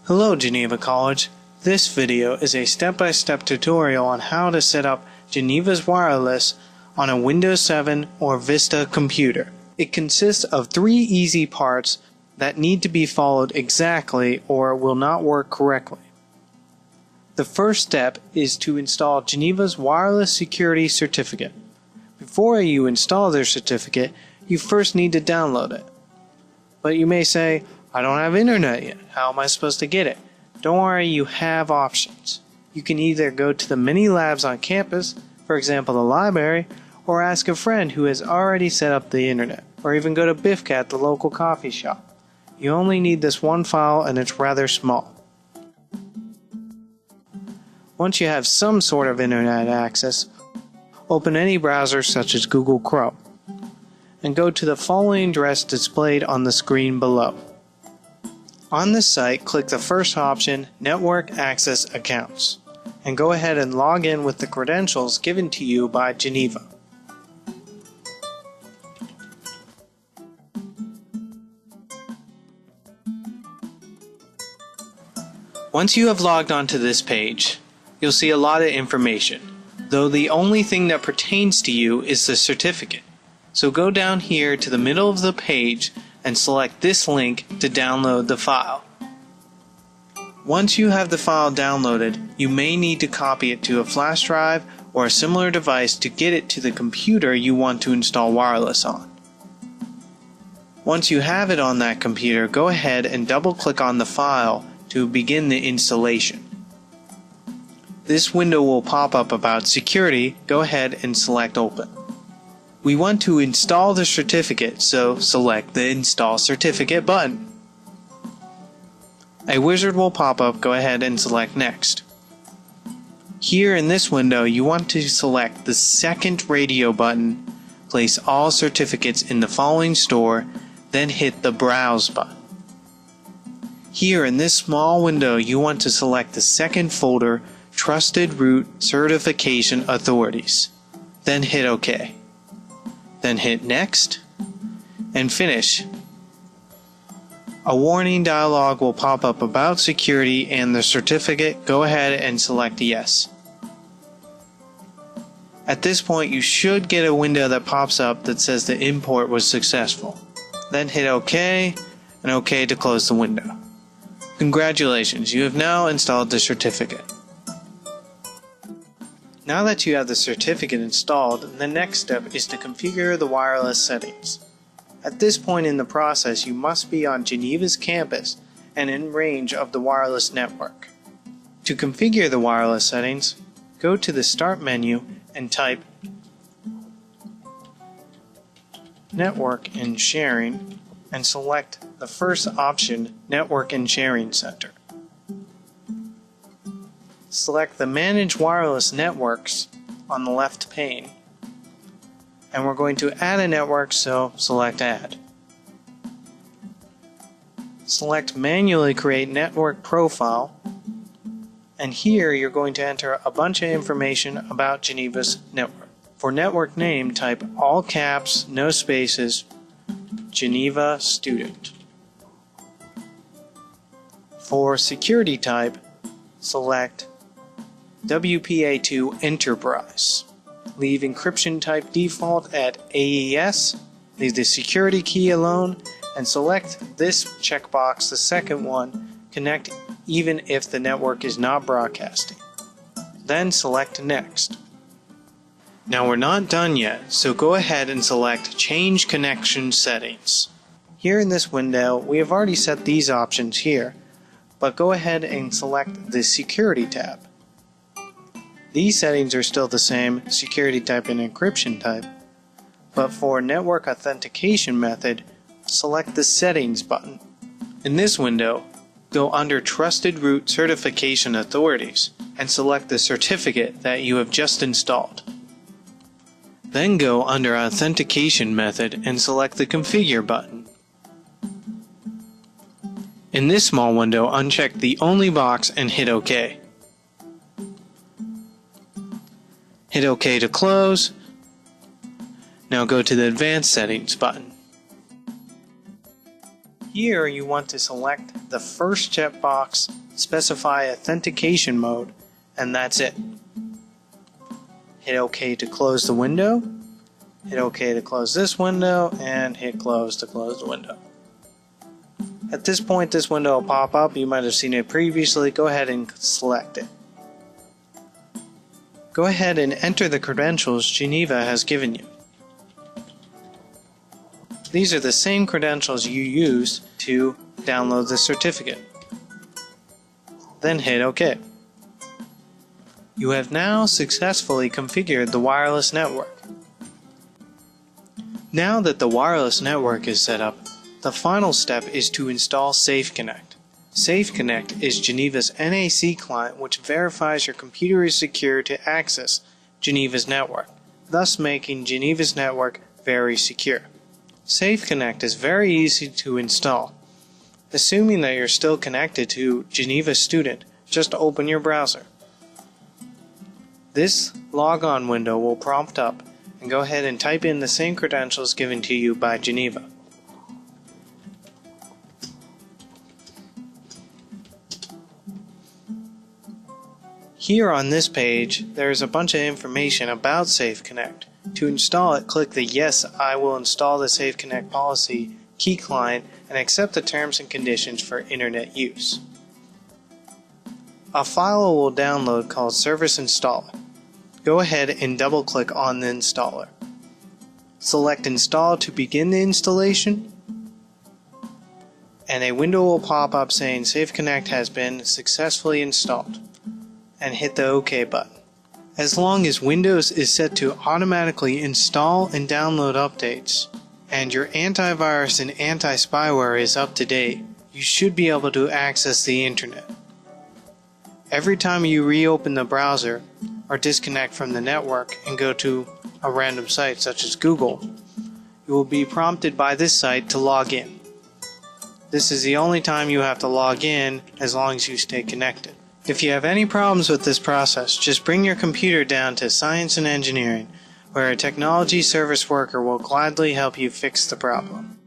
Hello Geneva College. This video is a step-by-step tutorial on how to set up Geneva's wireless on a Windows 7 or Vista computer. It consists of 3 easy parts that need to be followed exactly or will not work correctly. The first step is to install Geneva's wireless security certificate. Before you install their certificate, you first need to download it. But you may say, I don't have internet yet. How am I supposed to get it? Don't worry, you have options. You can either go to the many labs on campus, for example the library, or ask a friend who has already set up the internet, or even go to BIFCAT, the local coffee shop. You only need this one file and it's rather small. Once you have some sort of internet access, open any browser such as Google Chrome, and go to the following address displayed on the screen below. On this site, click the first option, Network Access Accounts, and go ahead and log in with the credentials given to you by Geneva. Once you have logged onto this page, you'll see a lot of information, though the only thing that pertains to you is the certificate. So go down here to the middle of the page and select this link to download the file. Once you have the file downloaded, you may need to copy it to a flash drive or a similar device to get it to the computer you want to install wireless on. Once you have it on that computer, go ahead and double-click on the file to begin the installation. This window will pop up about security. Go ahead and select Open. We want to install the certificate, so select the Install Certificate button. A wizard will pop up. Go ahead and select Next. Here in this window, you want to select the second radio button, place all certificates in the following store, then hit the Browse button. Here in this small window, you want to select the second folder, Trusted Root Certification Authorities, then hit OK. Then hit Next and Finish. A warning dialog will pop up about security and the certificate. Go ahead and select Yes. At this point, you should get a window that pops up that says the import was successful. Then hit OK and OK to close the window. Congratulations, you have now installed the certificate. Now that you have the certificate installed, the next step is to configure the wireless settings. At this point in the process, you must be on Geneva's campus and in range of the wireless network. To configure the wireless settings, go to the Start menu and type Network and Sharing and select the first option, Network and Sharing Center. Select the Manage Wireless Networks on the left pane, and we're going to add a network, so select Add. Select Manually Create Network Profile, and here you're going to enter a bunch of information about Geneva's network. For network name, type all caps, no spaces, Geneva Student. For security type, select WPA2 Enterprise. Leave encryption type default at AES, leave the security key alone, and select this checkbox, the second one, connect even if the network is not broadcasting. Then select Next. Now we're not done yet, so go ahead and select Change Connection Settings. Here in this window, we have already set these options here, but go ahead and select the Security tab. These settings are still the same, security type and encryption type, but for network authentication method, select the Settings button. In this window, go under Trusted Root Certification Authorities and select the certificate that you have just installed. Then go under Authentication Method and select the Configure button. In this small window, uncheck the Only box and hit OK. Hit OK to close. Now go to the Advanced Settings button. Here you want to select the first checkbox, specify authentication mode, and that's it. Hit OK to close the window, hit OK to close this window, and hit close to close the window. At this point, this window will pop up. You might have seen it previously. Go ahead and select it. Go ahead and enter the credentials Geneva has given you. These are the same credentials you used to download the certificate. Then hit OK. You have now successfully configured the wireless network. Now that the wireless network is set up, the final step is to install SafeConnect. SafeConnect is Geneva's NAC client which verifies your computer is secure to access Geneva's network, thus making Geneva's network very secure. SafeConnect is very easy to install. Assuming that you're still connected to Geneva Student, just open your browser. This logon window will prompt up, and go ahead and type in the same credentials given to you by Geneva. Here on this page, there is a bunch of information about SafeConnect. To install it, click the Yes, I will install the SafeConnect policy key client and accept the terms and conditions for internet use. A file will download called Service Installer. Go ahead and double click on the installer. Select Install to begin the installation, and a window will pop up saying SafeConnect has been successfully installed, and hit the OK button. As long as Windows is set to automatically install and download updates, and your antivirus and anti-spyware is up to date, you should be able to access the internet. Every time you reopen the browser or disconnect from the network and go to a random site such as Google, you will be prompted by this site to log in. This is the only time you have to log in as long as you stay connected. If you have any problems with this process, just bring your computer down to Science and Engineering, where a technology service worker will gladly help you fix the problem.